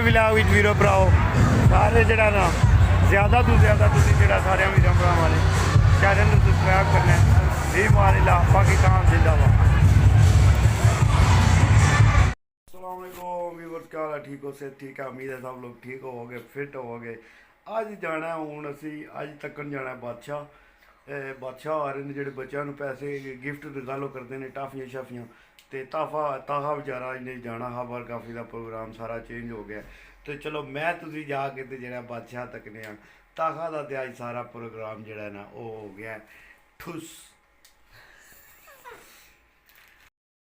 ਵਿਲਾਗ ਵਿੱਚ ਵੀਰੋ ਭਰਾਓ ਸਾਰੇ ਜਿਹੜਾ ਨਾ ਜ਼ਿਆਦਾ ਤੋਂ ਜ਼ਿਆਦਾ ਤੁਸੀਂ ਜਿਹੜਾ ਸਾਰਿਆਂ ਵੀਰਾਂ ਭਰਾਵਾਂ ਨੇ ਚੈਨਲ ਨੂੰ ਸਬਸਕ੍ਰਾइब करना है। भी मारिला पाकिस्तान जिंदाबाद। अस्सलाम वालेकुम व्यूअर्स, क्या हाल है? ठीक हो? से ठीक है, उम्मीद है सब लोग ठीक होवोगे, फिट होवोगे। अज जाना हूँ असी अज तक जाना बादशाह आ रहे हैं जो बच्चों को पैसे गिफ्ट गल करते हैं टाफियाँ शाफियाँ तो ताहा बेचारा नहीं जाना हा पर काफ़ी का प्रोग्राम सारा चेंज हो गया। तो चलो मैं तुझी जाके तो जो बादशाह तकने ताहा का तो अज सारा प्रोग्राम जोड़ा ना वो हो गया ठुस।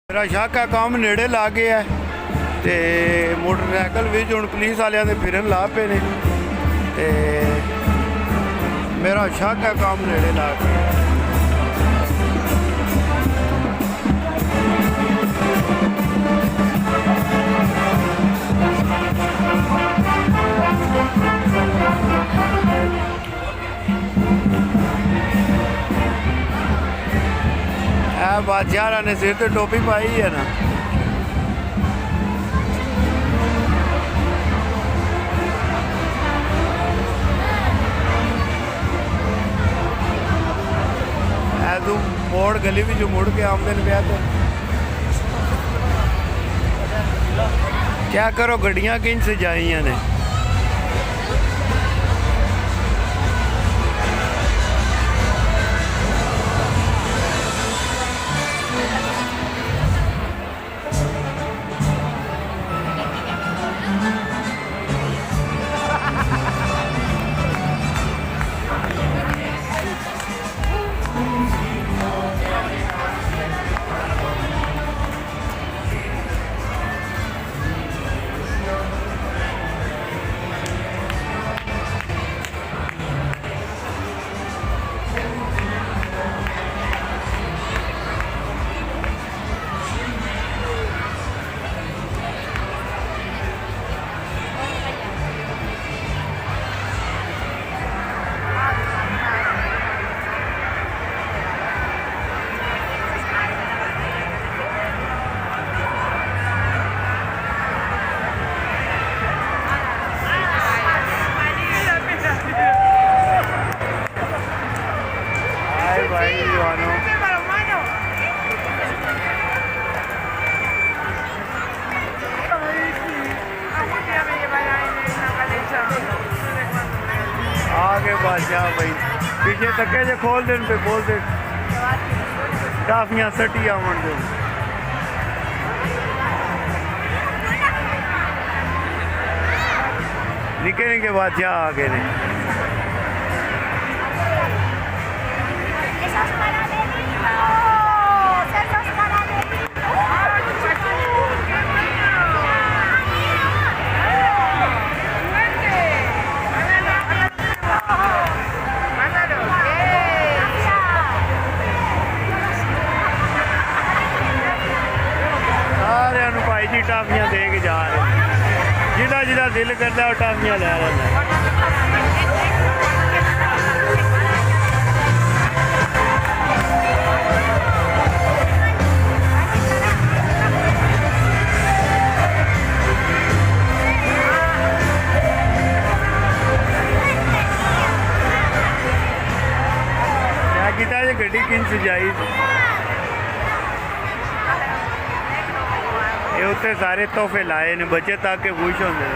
मेरा शक है काम नेड़े ला गया है तो मोटरसाइकिल भी हूँ पुलिस वाले के फिरन ला पे ने ते मेरा शक है काम नेड़े ला गया। बादशाह ने सिर तो टोपी पाई है ना। तू मोड़ गली भी जो मुड़ के आमदे पे तो क्या करो गड्डियां किन से जाइया ने। आगे बादशाह भाई पीछे धक्के जे खोल देन पे बोल दे टाफियाँ सटी आवन दे। निके निके बादशाह आ गए ने। भाई जी टाफियाँ दे के जा रहे जिदा जिदा दिल करता वो टाफियाँ ले रहा क्या किया ये गड्डी किन सजाई ये उत्ते सारे तोहफे लाए ने बच्चे ताकि खुश होंगे।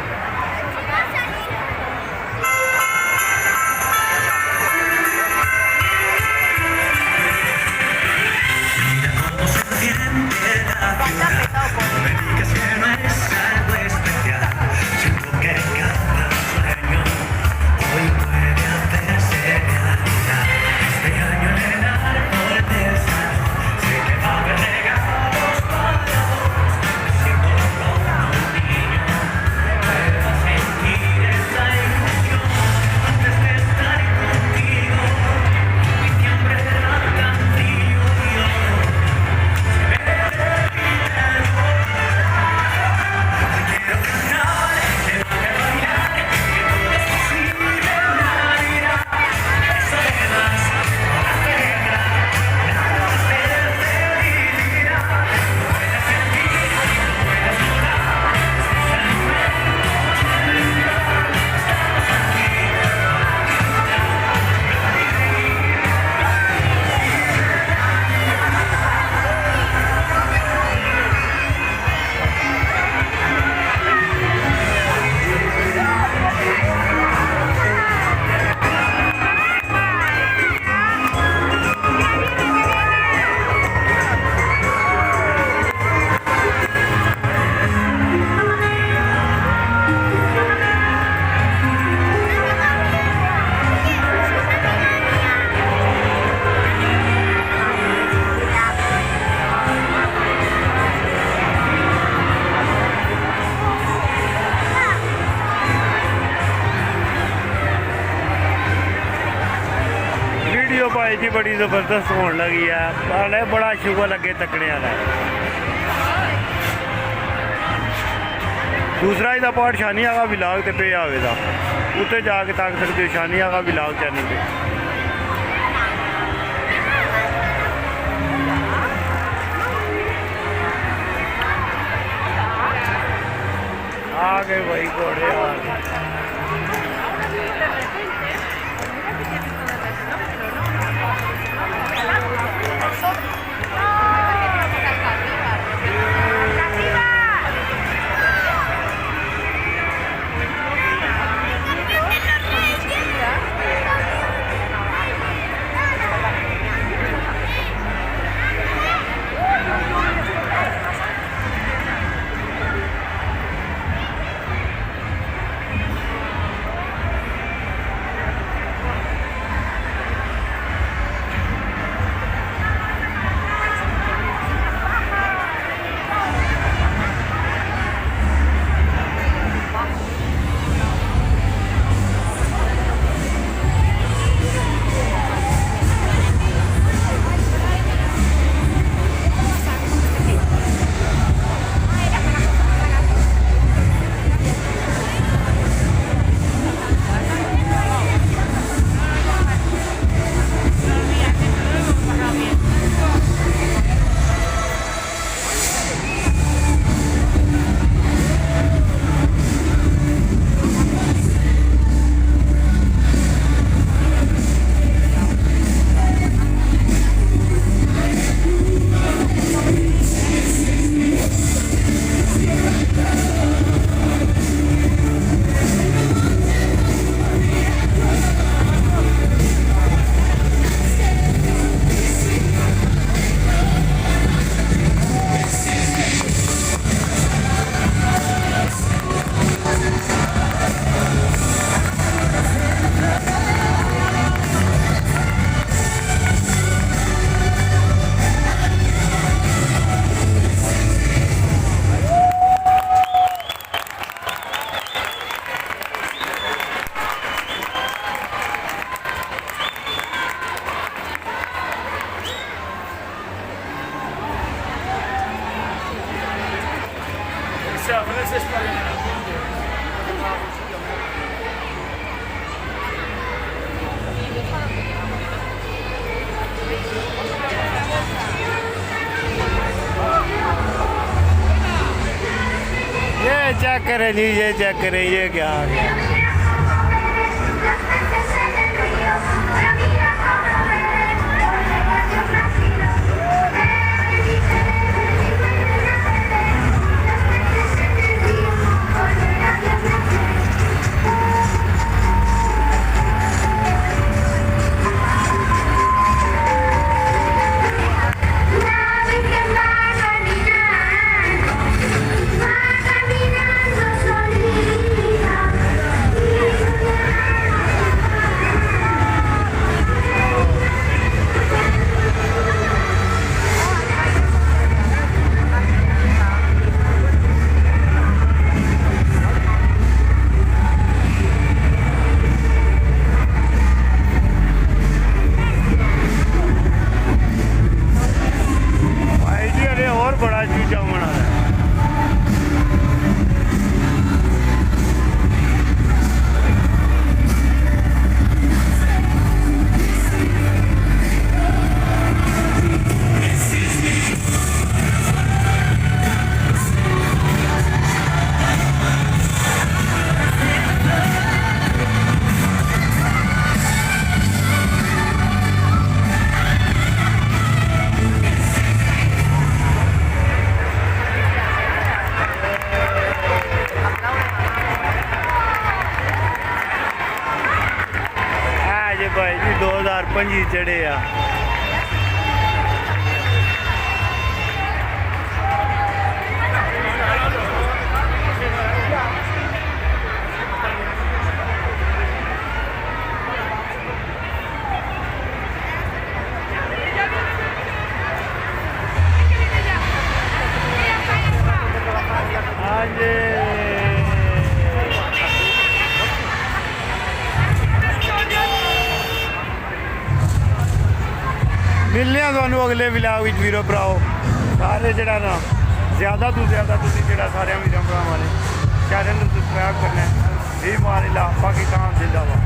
वीडियो भाई जी बड़ी ज़बरदस्त होने लगी है, हाले बड़ा शुगर लगे तकने वाला। दूसरा इसका पार्ट शानिया का विलाग तो पे आवेगा, उत्ते जाके तक सकते हो शानिया का विलाग चैनल पे। आ गए भाई घोड़े चेक करें जी, ये चेक करें ये क्या आ गया। बड़ा चीजा बना रहा है। भाई जी 2025 चढ़े आ। हाँ जी ਮਿਲਦੇ ਹਾਂ ਤੁਹਾਨੂੰ ਅਗਲੇ ਵਲੌਗ ਵਿੱਚ ਵੀਰੋ ਭਰਾਓ। ਸਾਰੇ ਜਿਹੜਾ ਨਾ ਜ਼ਿਆਦਾ ਤੋਂ ਜ਼ਿਆਦਾ ਤੁਸੀਂ ਜਿਹੜਾ ਸਾਰਿਆਂ ਵੀਰਾਂ ਭਰਾਵਾਂ ਨੇ ਚੈਨਲ ਨੂੰ ਸਬਸਕ੍ਰਾਈਬ ਕਰਨਾ। ਇਹ ਮਾਨ ਅੱਲਾਹ, ਪਾਕਿਸਤਾਨ ਜ਼ਿੰਦਾਬਾਦ।